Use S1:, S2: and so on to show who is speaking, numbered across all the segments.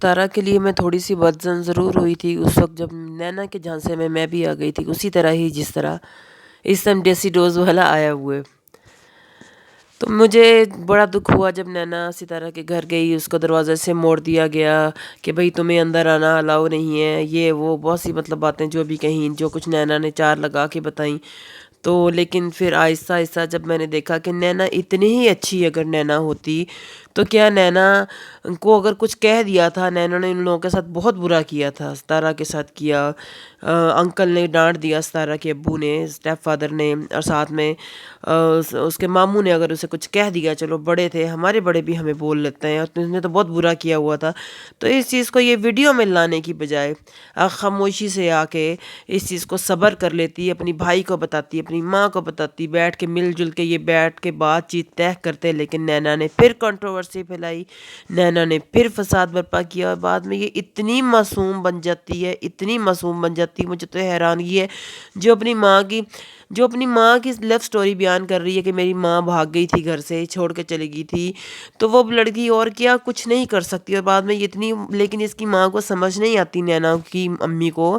S1: सितारा के लिए मैं थोड़ी-सी बदज़न ज़रूर हुई थी उस वक़्त जब नैना के झांसे में मैं भी आ गई थी, उसी तरह ही जिस तरह इस टाइम देसी डोज़ वाला आया हुआ है। तो मुझे बड़ा दुःख हुआ जब नैना सितारा के घर गई, उसको दरवाज़े से मोड़ दिया गया कि भई तुम्हें अंदर आना अलाउ नहीं है, ये वो बहुत सी मतलब बातें जो भी कहीं, जो कुछ नैना ने 4 लगा के बताई। तो लेकिन फिर आहिस्ता-आहिस्ता जब मैंने देखा कि नैना इतनी ही अच्छी अगर नैना होती, तो क्या नैना को अगर कुछ कह दिया था, नैना ने इन लोगों के साथ बहुत बुरा किया था, सितारा के साथ किया। अंकल ने डाँट दिया सितारा के अब्बू ने, स्टेप फादर ने और साथ में उसके मामू ने अगर उसे कुछ कह दिया, चलो बड़े थे, हमारे बड़े भी हमें बोल लेते हैं और तुमने तो बहुत बुरा किया हुआ था। तो इस चीज़ को ये वीडियो में लाने की बजाय खामोशी से आके इस चीज़ को सब्र कर लेती, अपनी भाई को बताती, अपनी माँ को बताती, बैठ के मिल-जुल के ये बैठ के बातचीत तय करते, लेकिन नैना ने फिर कंट्रोवर्सी फैलाई, नैना ने फिर फसाद बर्पा किया और बाद में ये इतनी मासूम बन जाती है, इतनी मासूम बन जाती है, मुझे तो हैरानगी है जो अपनी माँ की जो अपनी माँ की लव स्टोरी बयान कर रही है कि मेरी माँ भाग गई थी घर से, छोड़ के चली गई थी, तो वो लड़की और क्या कुछ नहीं कर सकती और बाद में ये इतनी, लेकिन इसकी माँ को समझ नहीं आती नैना की अम्मी को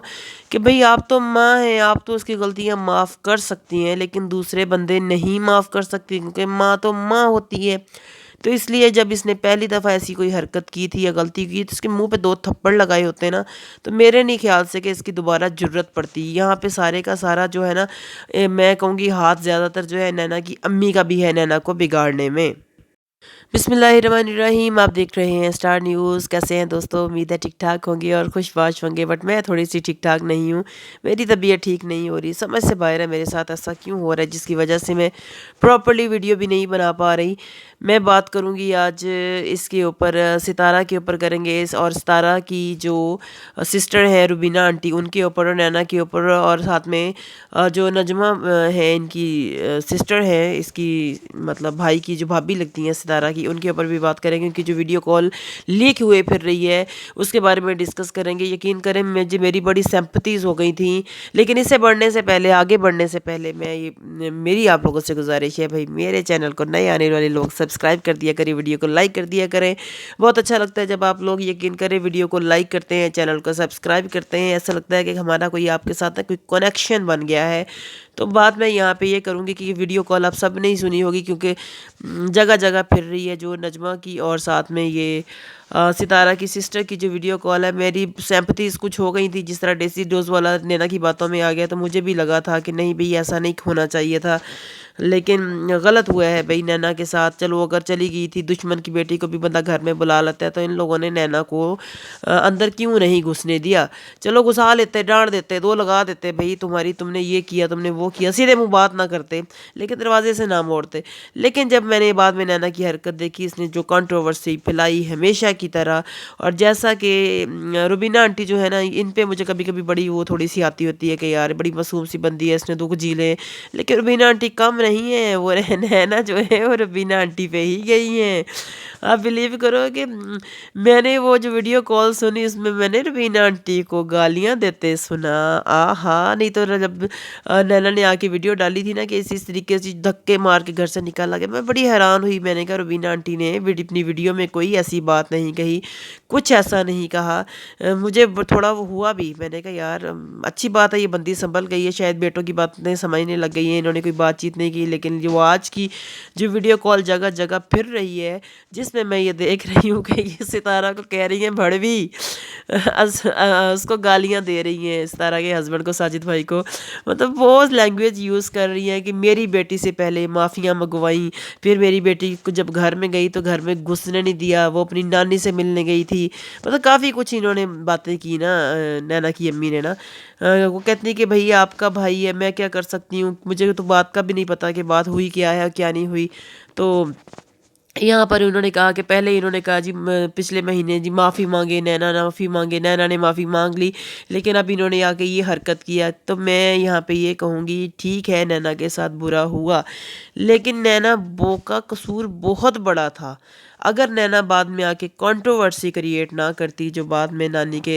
S1: कि भई आप तो माँ हैं, आप तो उसकी गलतियाँ माफ़ कर सकती हैं, लेकिन दूसरे बंदे नहीं माफ़ कर सकती क्योंकि माँ तो माँ होती है। तो इसलिए जब इसने पहली दफ़ा ऐसी कोई हरकत की थी या गलती की तो इसके मुँह पे 2 थप्पड़ लगाए होते ना, तो मेरे नहीं ख़्याल से कि इसकी दोबारा जुर्रत पड़ती। यहाँ पे सारे का सारा जो है ना, मैं कहूँगी हाथ ज़्यादातर जो है नैना की अम्मी का भी है नैना को बिगाड़ने में। बिस्मिल्लाहिर्रहमानिर्रहीम, आप देख रहे हैं स्टार न्यूज़। कैसे हैं दोस्तों? उम्मीद है ठीक-ठाक होंगे और खुश-बाश होंगे, बट मैं थोड़ी-सी ठीक-ठाक नहीं हूँ। मेरी तबीयत ठीक नहीं हो रही, समझ से बाहर है मेरे साथ ऐसा क्यों हो रहा है जिसकी वजह से मैं प्रॉपर्ली वीडियो भी नहीं बना पा रही। मैं बात करूँगी आज इसके ऊपर, सितारा के ऊपर करेंगे और सितारा की जो सिस्टर है रुबीना आंटी, उनके ऊपर और नैना के ऊपर और साथ में जो नजमा है इनकी सिस्टर है, इसकी मतलब भाई की जो भाभी लगती हैं सितारा की, उनके ऊपर भी बात करेंगे। उनकी जो वीडियो कॉल लीक हुए फिर रही है उसके बारे में डिस्कस करेंगे। यकीन करें मुझे मेरी बड़ी सिंपैथीज़ हो गई थी, लेकिन इससे बढ़ने से पहले, आगे बढ़ने से पहले मैं ये मेरी आप लोगों से गुजारिश है, भाई मेरे चैनल को नए आने वाले लोग सब्सक्राइब कर दिया करें, वीडियो को लाइक कर दिया करें। बहुत अच्छा लगता है जब आप लोग यकीन करें वीडियो को लाइक करते हैं, चैनल को सब्सक्राइब करते हैं, ऐसा लगता है कि हमारा कोई आपके साथ ना कोई कनेक्शन बन गया है। तो बात मैं यहाँ पे ये करूँगी कि ये वीडियो कॉल आप सब ने ही सुनी होगी क्योंकि जगह जगह फिर रही है, जो नजमा की और साथ में ये सितारा की सिस्टर की जो वीडियो कॉल है। मेरी सिंपैथीज़ कुछ हो गई थी, जिस तरह देसी डोज वाला नैना की बातों में आ गया तो मुझे भी लगा था कि नहीं भई ऐसा नहीं होना चाहिए था, लेकिन गलत हुआ है भई नैना के साथ। चलो अगर चली गई थी, दुश्मन की बेटी को भी बंदा घर में बुला लेता है, तो इन लोगों ने नैना को अंदर क्यों नहीं घुसने दिया? चलो घुसा लेते, डांट देते, 2 लगा देते, भई तुम्हारी, तुमने ये किया, तुमने वो किया, सीधे मुंह बात ना करते, लेकिन दरवाजे से ना मोड़ते। लेकिन जब मैंने बाद में नैना की हरकत देखी, इसने जो कंट्रोवर्सी फैलाई हमेशा की तरह, और जैसा कि रुबीना आंटी जो है ना, इन पे मुझे कभी कभी बड़ी वो थोड़ी सी आती होती है कि यार बड़ी मासूम सी बंदी है, इसने दुख जी ले, लेकिन रुबीना आंटी कम नहीं है, वो नैना जो है वो रुबीना आंटी पे ही गई हैं। आप बिलीव करो कि मैंने वो जो वीडियो कॉल सुनी उसमें मैंने रुबीना आंटी को गालियां देते सुना। आहा, नहीं तो जब नैना ने आके वीडियो डाली थी ना कि इस तरीके से धक्के मार के घर से निकाला गया, मैं बड़ी हैरान हुई। मैंने कहा रुबीना आंटी ने अपनी वीडियो में कोई ऐसी बात नहीं कही, कुछ ऐसा नहीं कहा। मुझे थोड़ा वो हुआ भी, मैंने कहा यार अच्छी बात है, ये बंदी संभल गई है, शायद बेटों की बातें समझने लग गई है, इन्होंने कोई बातचीत नहीं की। लेकिन जो आज की जो वीडियो कॉल जगह जगह फिर रही है, जिसमें मैं ये देख रही हूँ कि ये सितारा को कह रही हैं भड़वी, उसको गालियाँ दे रही हैं, सितारा के हस्बैंड को, साजिद भाई को, मतलब वो लैंग्वेज यूज़ कर रही हैं कि मेरी बेटी से पहले माफ़ियाँ मंगवाई, फिर मेरी बेटी को जब घर में गई तो घर में घुसने नहीं दिया, वो अपनी नानी से मिलने गई थी। मतलब काफ़ी कुछ इन्होंने बातें की ना, नैना की अम्मी ने ना। वो कहती है कि भाई आपका भाई है, मैं क्या कर सकती हूँ, मुझे तो बात का भी नहीं पता कि बात हुई क्या है और क्या नहीं हुई। तो यहाँ पर उन्होंने कहा कि पहले इन्होंने कहा जी पिछले महीने जी माफ़ी मांगे, नैना ने माफ़ी मांगे, नैना ने माफ़ी मांग ली, लेकिन अब इन्होंने आके ये हरकत किया। तो मैं यहाँ पे ये कहूँगी ठीक है नैना के साथ बुरा हुआ, लेकिन नैना बो का कसूर बहुत बड़ा था। اگر نینا بعد میں آ کے کنٹروورسی کریٹ نہ کرتی جو بعد میں نانی کے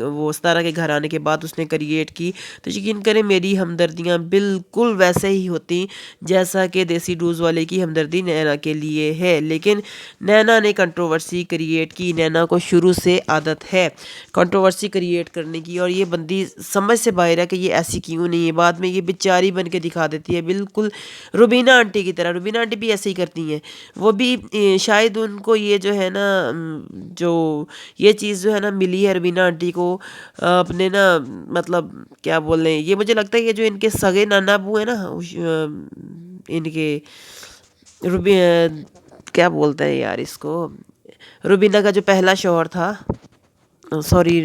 S1: وہ ستارہ کے گھر آنے کے بعد اس نے کریٹ کی، تو یقین کریں میری ہمدردیاں بالکل ویسے ہی ہوتی جیسا کہ دیسی ڈوز والے کی ہمدردی نینا کے لیے ہے۔ لیکن نینا نے کنٹروورسی کریٹ کی، نینا کو شروع سے عادت ہے کنٹروورسی کریٹ کرنے کی، اور یہ بندی سمجھ سے باہر ہے کہ یہ ایسی کیوں نہیں ہے۔ بعد میں یہ بیچاری بن کے دکھا دیتی ہے بالکل روبینہ آنٹی کی طرح۔ روبینہ آنٹی بھی ایسے ہی کرتی ہیں، وہ بھی شاید ان کو یہ جو ہے نا جو یہ چیز جو ہے نا ملی ہے روبینہ آنٹی کو اپنے نا مطلب کیا بول رہے ہیں، یہ مجھے لگتا ہے یہ جو ان کے سگے نانا ابو ہیں نا ان کے کیا بولتے ہیں یار اس کو، روبینہ کا جو پہلا شوہر تھا، سوری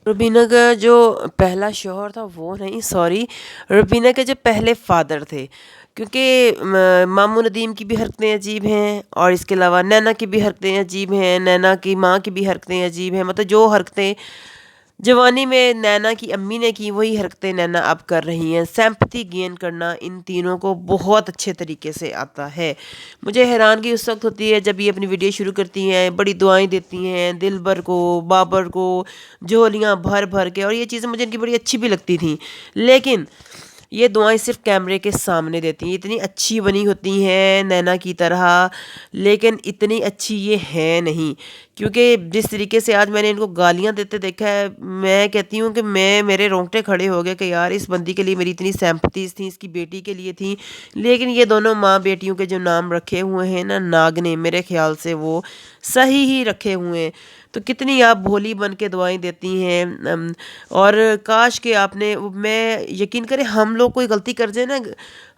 S1: روبینہ کا جو پہلا شوہر تھا وہ نہیں، سوری روبینہ کے جو پہلے فادر تھے، کیونکہ ماموں ندیم کی بھی حرکتیں عجیب ہیں، اور اس کے علاوہ نینا کی بھی حرکتیں عجیب ہیں، نینا کی ماں کی بھی حرکتیں عجیب ہیں، مطلب جو حرکتیں جوانی میں نینا کی امی نے کی وہی حرکتیں نینا اب کر رہی ہیں۔ سیمپتھی گین کرنا ان تینوں کو بہت اچھے طریقے سے آتا ہے۔ مجھے حیرانگی اس وقت ہوتی ہے جب یہ اپنی ویڈیو شروع کرتی ہیں، بڑی دعائیں دیتی ہیں دلبر کو، بابر کو، جھولیاں بھر بھر کے، اور یہ چیزیں مجھے ان کی بڑی اچھی بھی لگتی تھیں، لیکن یہ دعائیں صرف کیمرے کے سامنے دیتی ہیں۔ اتنی اچھی بنی ہوتی ہیں نینا کی طرح، لیکن اتنی اچھی یہ ہے نہیں، کیونکہ جس طریقے سے آج میں نے ان کو گالیاں دیتے دیکھا ہے، میں کہتی ہوں کہ میرے رونگٹے کھڑے ہو گئے کہ یار اس بندی کے لیے میری اتنی سیمپتیز تھیں، اس کی بیٹی کے لیے تھیں، لیکن یہ دونوں ماں بیٹیوں کے جو نام رکھے ہوئے ہیں نا ناگنے، میرے خیال سے وہ صحیح ہی رکھے ہوئے ہیں۔ تو کتنی آپ بھولی بن کے دعائیں دیتی ہیں، اور کاش کہ آپ نے، میں یقین کریں ہم لوگ کوئی غلطی کر جائے نا،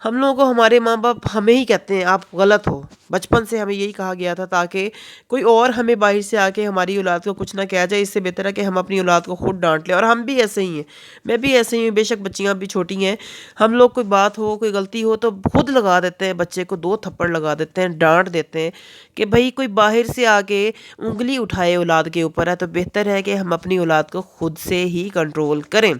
S1: ہم لوگوں کو ہمارے ماں باپ ہمیں ہی کہتے ہیں آپ غلط ہو، بچپن سے ہمیں یہی کہا گیا تھا تاکہ کوئی اور ہمیں باہر سے آ کے ہماری اولاد کو کچھ نہ کہا جائے، اس سے بہتر ہے کہ ہم اپنی اولاد کو خود ڈانٹ لیں۔ اور ہم بھی ایسے ہی ہیں، میں بھی ایسے ہی ہوں، بے شک بچیاں بھی چھوٹی ہیں، ہم لوگ کوئی بات ہو کوئی غلطی ہو تو خود لگا دیتے ہیں، بچے کو 2 تھپڑ لگا دیتے ہیں، ڈانٹ دیتے ہیں کہ بھائی کوئی باہر سے آ کے انگلی اٹھائے اولاد کے اوپر ہے تو بہتر ہے کہ ہم اپنی اولاد کو خود سے ہی کنٹرول کریں۔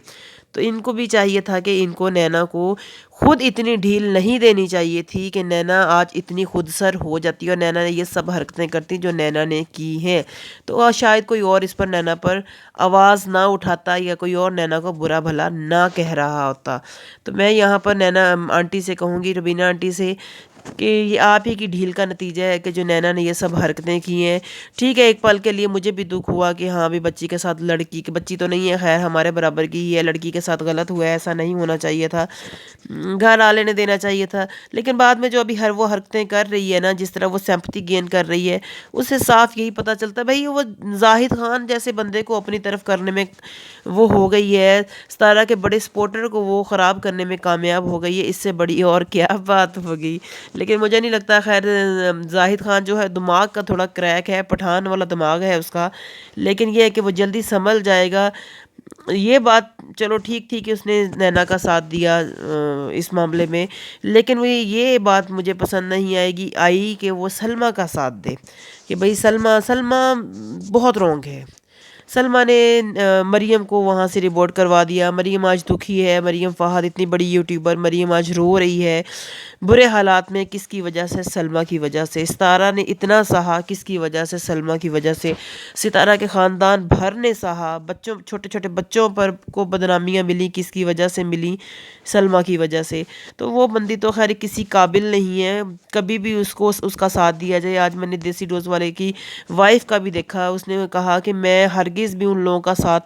S1: تو ان کو بھی چاہیے تھا کہ ان کو نینا کو خود اتنی ڈھیل نہیں دینی چاہیے تھی کہ نینا آج اتنی خود سر ہو جاتی اور نینا نے یہ سب حرکتیں کرتی جو نینا نے کی ہیں، تو شاید کوئی اور اس پر نینا پر آواز نہ اٹھاتا یا کوئی اور نینا کو برا بھلا نہ کہہ رہا ہوتا۔ تو میں یہاں پر نینا آنٹی سے کہوں گی، روبینہ آنٹی سے، کہ یہ آپ ہی کی ڈھیل کا نتیجہ ہے کہ جو نینا نے یہ سب حرکتیں کی ہیں۔ ٹھیک ہے ایک پل کے لیے مجھے بھی دکھ ہوا کہ ہاں بھی بچی کے ساتھ، لڑکی کی بچی تو نہیں ہے خیر ہمارے برابر کی ہی ہے، لڑکی کے ساتھ غلط ہوا ہے، ایسا نہیں ہونا چاہیے تھا، گھر والے نے دینا چاہیے تھا۔ لیکن بعد میں جو ابھی وہ حرکتیں کر رہی ہے نا، جس طرح وہ سیمپتھی گین کر رہی ہے، اس سے صاف یہی پتہ چلتا ہے بھائی وہ زاہد خان جیسے بندے کو اپنی طرف کرنے میں وہ ہو گئی ہے، ستارہ کے بڑے سپورٹر کو وہ خراب کرنے میں کامیاب ہو گئی ہے، اس سے بڑی اور کیا بات ہوگی۔ لیکن مجھے نہیں لگتا، خیر زاہد خان جو ہے دماغ کا تھوڑا کریک ہے، پٹھان والا دماغ ہے اس کا، لیکن یہ ہے کہ وہ جلدی سنبھل جائے گا۔ یہ بات چلو ٹھیک تھی کہ اس نے نینا کا ساتھ دیا اس معاملے میں، لیکن وہ یہ بات مجھے پسند نہیں آئی کہ وہ سلمیٰ کا ساتھ دے، کہ بھئی سلمیٰ بہت رونگ ہے۔ سلمیٰ نے مریم کو وہاں سے رپورٹ کروا دیا، مریم آج دکھی ہے، مریم فہد اتنی بڑی یوٹیوبر، مریم آج رو رہی ہے برے حالات میں، کس کی وجہ سے؟ سلمیٰ کی وجہ سے۔ ستارہ نے اتنا سہا کس کی وجہ سے؟ سلمیٰ کی وجہ سے۔ ستارہ کے خاندان بھر نے سہا، بچوں چھوٹے چھوٹے بچوں پر کو بدنامیاں ملی، کس کی وجہ سے ملی؟ سلمیٰ کی وجہ سے۔ تو وہ بندی تو خیر کسی قابل نہیں ہے کبھی بھی اس کو اس کا ساتھ دیا جائے۔ آج میں نے دیسی ڈوز والے کی وائف کا بھی دیکھا، اس نے کہا کہ میں ہرگز بھی ان لوگوں کا ساتھ